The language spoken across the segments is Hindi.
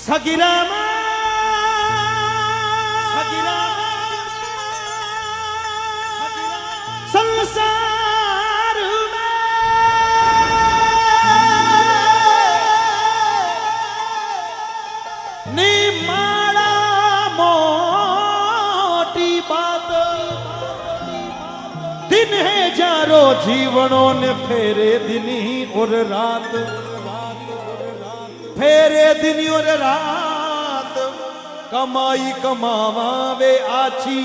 સગીરામાં સંસાર ની માળા મોટી બાત दिन है जारो जीवनों ने फेरे दिनी और रात फेरे दिन और रात कमाई कमावे आची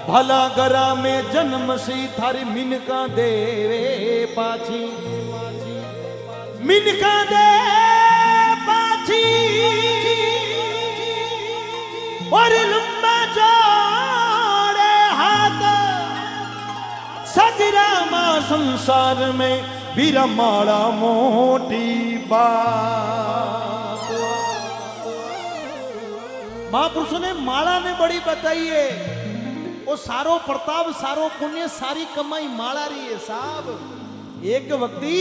भला गरा में जन्म सी थारी मिनका देवे पाची मिनका दे पाची और लंबा जोड़े हाथ सगरामा संसार में बीरमाड़ा मोटी बात। महापुरुषों ने माला ने बड़ी बताई है वो सारो प्रताप सारो पुण्य सारी कमाई माला रही है साहब। एक व्यक्ति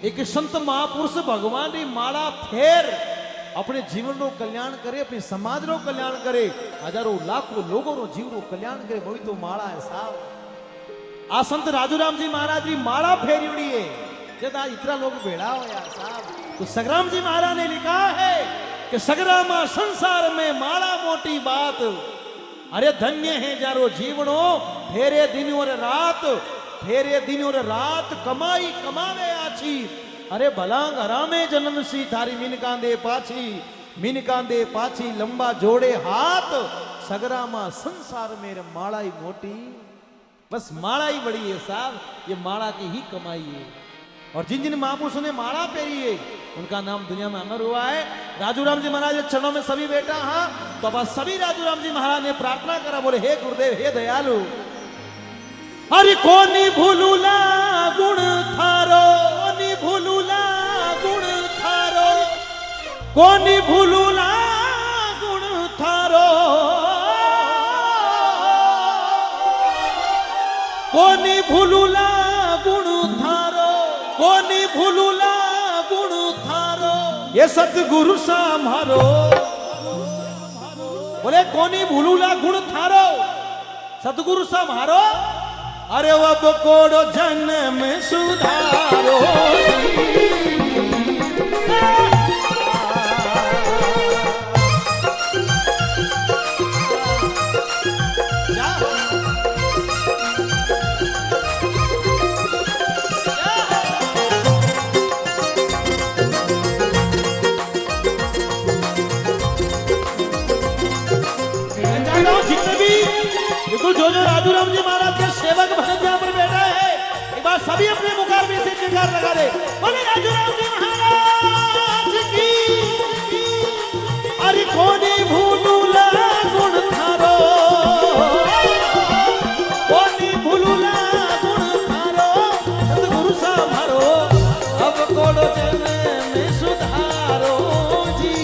एक संत महापुरुष भगवान की माला फेर अपने जीवन रो कल्याण करे अपने समाज रो कल्याण करे हजारों लाखों लोगों रो जीव रो कल्याण करे वही तो माला है साहब। आ संत राजूराम जी महाराज की माला फेरी है जब आज इतना लोग भेड़ा हो यार साहब। तो सगराम जी महाराज ने लिखा है कि सगरामा संसार में माला मोटी बात अरे धन्य है जारो जीवनो फेरे दिन और रात फेरे दिन और रात कमाई कमावे आछी अरे भलांग हरामे जन्म सी थारी मिनकांदे पाछी लंबा जोड़े हाथ सगरामा संसार में माला ही मोटी बस माला ही बड़ी है साहब। ये माला की ही कमाई है और जिन जिन महापुरुषों ने माला पहरी है उनका नाम दुनिया में अमर हुआ है। राजूराम जी महाराज चरणों में सभी बैठा हाँ तो अब सभी राजूराम जी महाराज ने प्रार्थना करा बोले हे गुरुदेव हे दयालु अरे कोनी भूलूला गुण थारो कोनी भूलूला गुण थारो कोनी भूलूला गुण थारो कोनी भूलूला गुण थारो कोनी भूलूला गुण थारो ये सतगुरु सा मारो बोले कोनी भूलूला गुण थारो सतगुरु सा मारो अरे अब कोड़ो जन्म सुधारो जो जो राजूराम जी महाराज के सेवक भक्त यहाँ पर बैठा है एक बार सभी अपने मुखार में से जयकार लगा दे बोले राजूराम जी महाराज की अरे कोनी भूलूला गुण थारो कोनी भूलूला गुण थारो सतगुरु सा मारो अब कोड़ो जन्म में सुधारो जी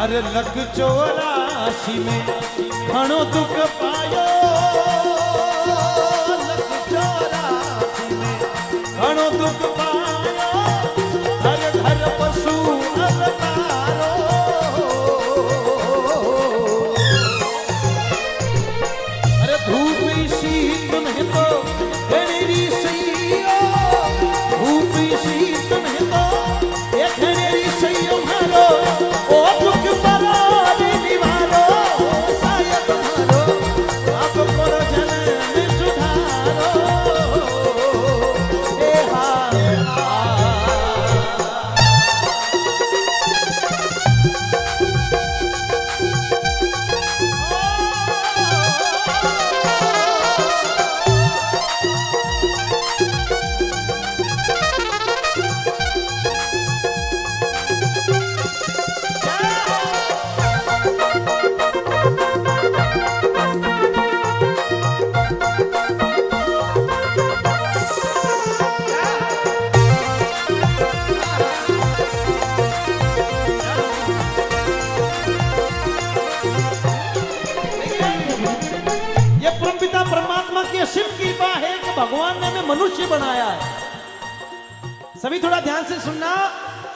अरे लग 84 में घणो दुख पायो लग 84 में घणो दुख पायो हर घर पशु अवतारो अरे धूप शीत में तो घनेरी सैयो धूप शीत में तो ये घनेरी सैयो मारो ओ दुख परारी निवारो सायद मारो आप करो जन्म सुधारो ए हा भगवान ने हमें मनुष्य बनाया है। सभी थोड़ा ध्यान से सुनना,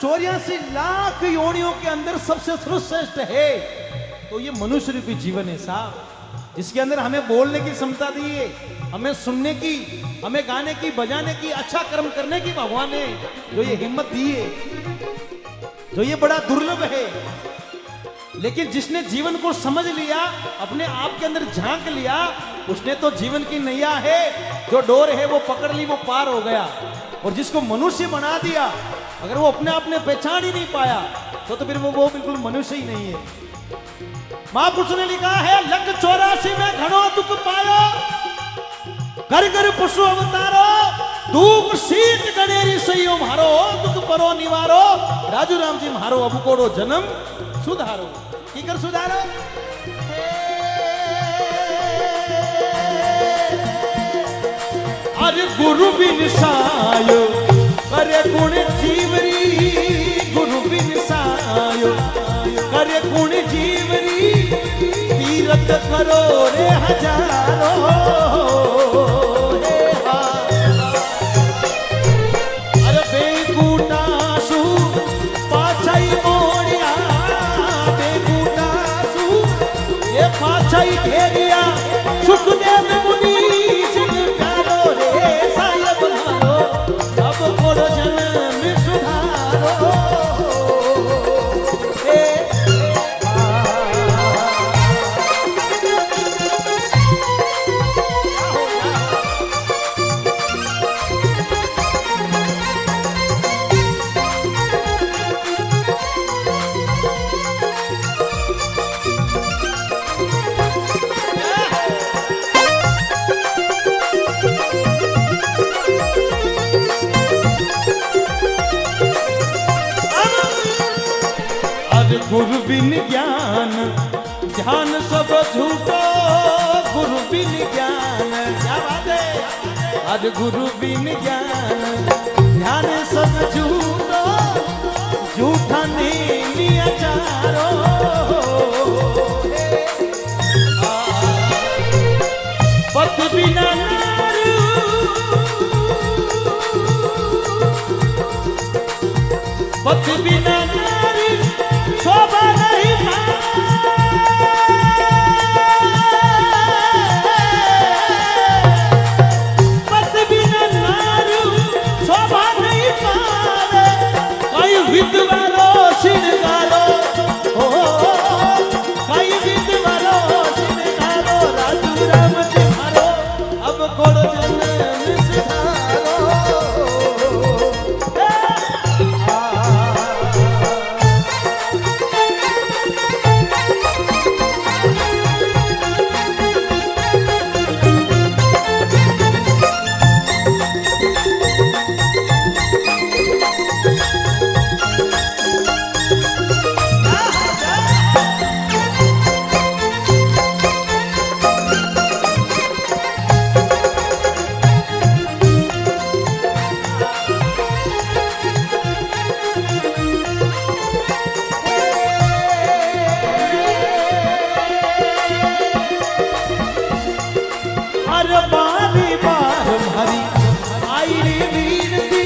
84 लाख योनियों के अंदर सबसे सर्वश्रेष्ठ है तो ये मनुष्य रूपी जीवन है साहब, जिसके अंदर हमें बोलने की क्षमता दी है, हमें सुनने की, हमें गाने की, बजाने की, अच्छा कर्म करने की भगवान ने जो ये हिम्मत दी है, जो ये बड़ा दुर्लभ है। लेकिन जिसने जीवन को समझ लिया, अपने आप के अंदर झांक लिया, उसने तो जीवन की नैया है, जो डोर है वो पकड़ ली, वो पार हो गया। और जिसको मनुष्य बना दिया, अगर वो अपने आप ने पहचान ही नहीं पाया तो फिर वो बिल्कुल मनुष्य ही नहीं है। महापुरुष ने लिखा है, लख 84 में घणो दुख पायो, घर घर पशु अवतारो, दुख शीत गणेरी सैयो मारो, दुख परो निवारो, राजू राम जी मारो अब कोड़ो जन्म सुधारो। की कर सुधारो? अरे गुरु बिन सायो करे गुण जीवरी, गुरु बिन सायो करे गुण जीवरी, तीरथ करो रे हजारों। अरे बेगुटासु पाछाई मोड़िया, बेगुटासु ये पाछाई घेरिया, सुखदेव मुनि जिन प्यारो रे सायब हारो, अब कोड़ो जन्म सुधारो। गुरु बिन ज्ञान ध्यान सब झूठो, गुरु बिन ज्ञान, क्या बात है, आज गुरु बिन ज्ञान ध्यान सब झूठो, झूठा नीलिया चारो। पत बिना नारू, पत बिना नारी शोभा नहीं पत बिना नारू शोभा नहीं पावे, कई विधवारो श्रृंगारो, कई विधवारो श्रृंगारो, राजू राम जी मारो अब कोड़ो जन्म सुधारो। बारी बार भरी आई रे वीरती,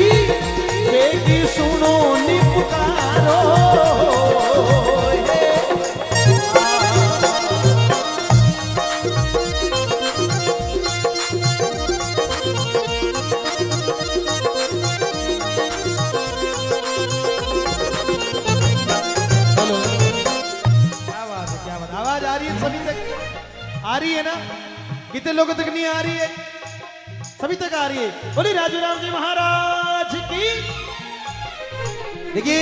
बेगी सुनो नि पुकारो। हेलो, क्या बात है, क्या बात, आवाज आ रही है सभी तक? आ रही है ना? कितने लोगों तक नहीं आ रही है? सभी तक आ रही है। बोली राजू राम जी महाराज की। देखिए,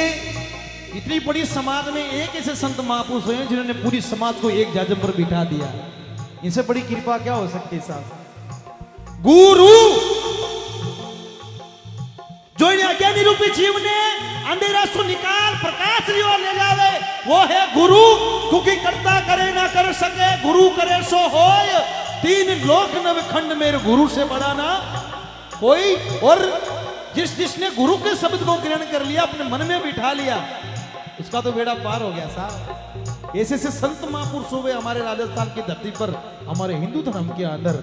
इतनी बड़ी समाज में एक ऐसे संत महापुरुष हैं जिन्होंने पूरी समाज को एक जाजम पर बिठा दिया। इनसे बड़ी कृपा क्या हो सकती है साहब? गुरु जो अज्ञानी रूपी जीव ने अंधेरा सु निकाल प्रकाश की ओर ले जावे, वो है गुरु। क्योंकि करता करे ना कर सके, गुरु करे सो होय। 3 लोक नवखंड मेरे गुरु से बड़ा ना कोई। और जिसने गुरु के शब्द को ग्रहण कर लिया, अपने मन में बिठा लिया, उसका तो बेड़ा पार हो गया साहब। ऐसे से संत महापुरुष हुए हमारे राजस्थान की धरती पर, हमारे हिंदू धर्म के अंदर,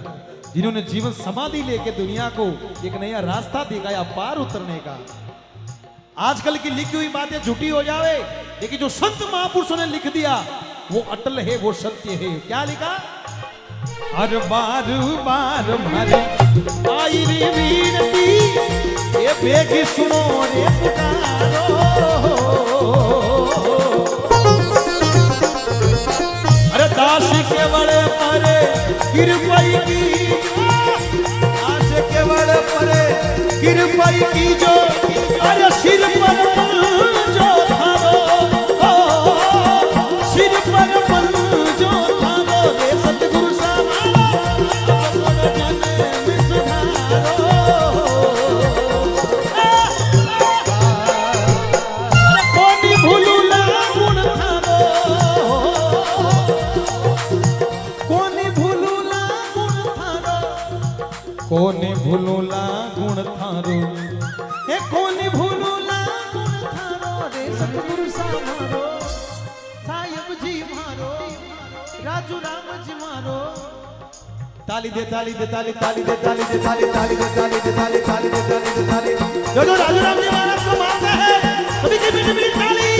जिन्होंने जीवन समाधि लेके दुनिया को एक नया रास्ता दिखाया पार उतरने का। आजकल की लिखी हुई बातें झूठी हो जावे, लेकिन जो संत महापुरुषों ने लिख दिया वो अटल है, वो सत्य है। क्या लिखा? हर बार बार मारे आई रे वीरती, ये बेगी सुनो रे पुकारो। अरे दास के बड़े परे कृपाई की, दास के बड़े परे कृपाई की जो, अरे सिर पर जो थारो, सिर पर जो थारो रे सतगुरु कोने भूलूला गुण थारो, हे कोने भूलूला गुण थारो रे सतगुरु सामारो, साहिब जी मारो, राजू राम जी मारो। ताली दे ताली दे ताली ताली दे ताली दे ताली ताली दे ताली दे ताली ताली दे ताली दे ताली, जो राजू राम जी महाराज को मानते हैं सभी की मीठी मीठी ताली।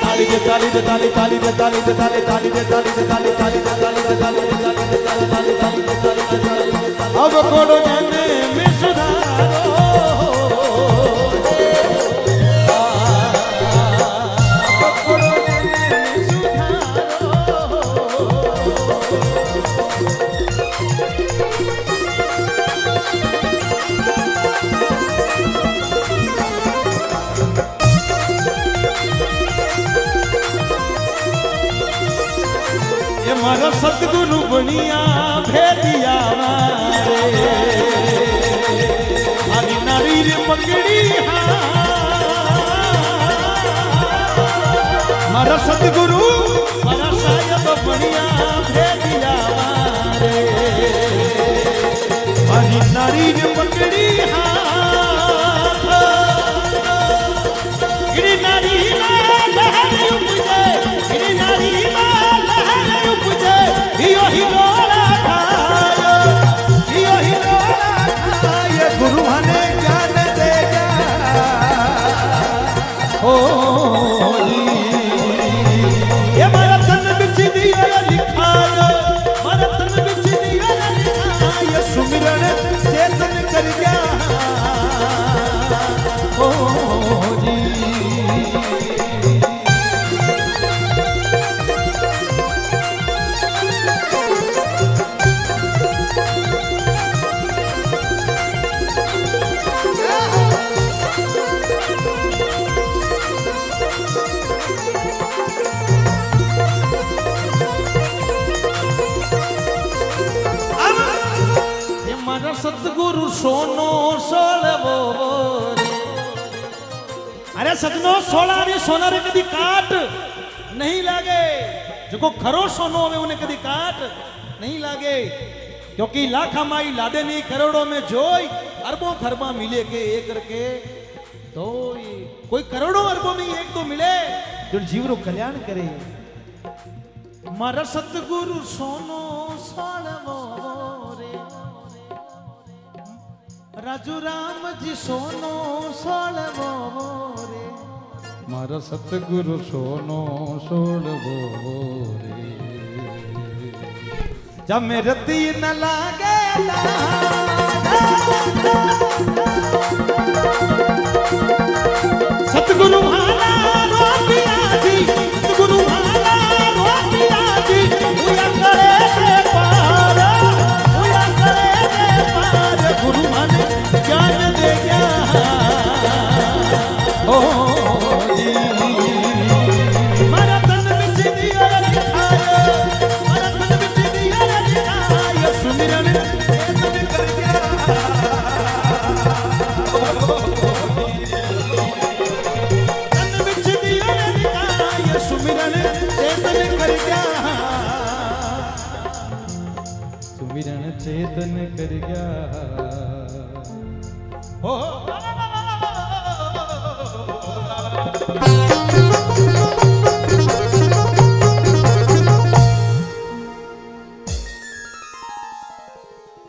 ताली दे ताली दे ताली ताली दे ताली दे ताली ताली दे ताली दे ताली ताली दे ताली दे ताली दे ताली दे ताली ताली ताली दे ताली दे ताली। अब कोड़ो जाने में सुधारो, अब कोड़ो जाने में सुधारो। ये मारा सतगुरु बनिया भेदिया हरी नारी रे पकड़ी मारा सतगुरु मारा साहिब बनिया भेदिया हरी नारी रे पकड़ी गिरी नारी लहर उपजे, गिरी नारी लहर उपजे, हियो हिलोरा गुरु हने ज्ञान देगा। ओ ये मारा तन बिच दिया लिखा, मारा तन बिच दिया लिखा, ये सुमिरन चेतन कर गया। ओ जी सतगुरु सोनो सोलवो रे। अरे सजनो सोला रे सोना रे कदी काट नहीं लागे, जो खरो सोनो में उन्हें कदी काट नहीं लागे, क्योंकि लाखा माई लादे नहीं करोड़ों में जोई, अरबों खरबा मिले के एक करके तो कोई करोड़ों अरबों में एक तो मिले जो जीव रो कल्याण करे। मारा सतगुरु सोनो सोलवो रे, राजू राम जी सोनो सोलवो रे, मारा सतगुरु सोनो सोलवो रे। जब मेरे ती न लागे सतगुरु भाला रोटिया जी, सतगुरु भाला रोटिया जी, उया करे रे पार, उया करे रे पार, गुरु मन ज्ञान दे गया। ओ जी मारा तन बिच दिया लिखा, मारा तन बिच दिया लिखा, ये सुमिरन चेतन कर गया। तन बिच दिया लिखा, ये सुमिरन चेतन कर गया, सुमिरन चेतन कर गया। हो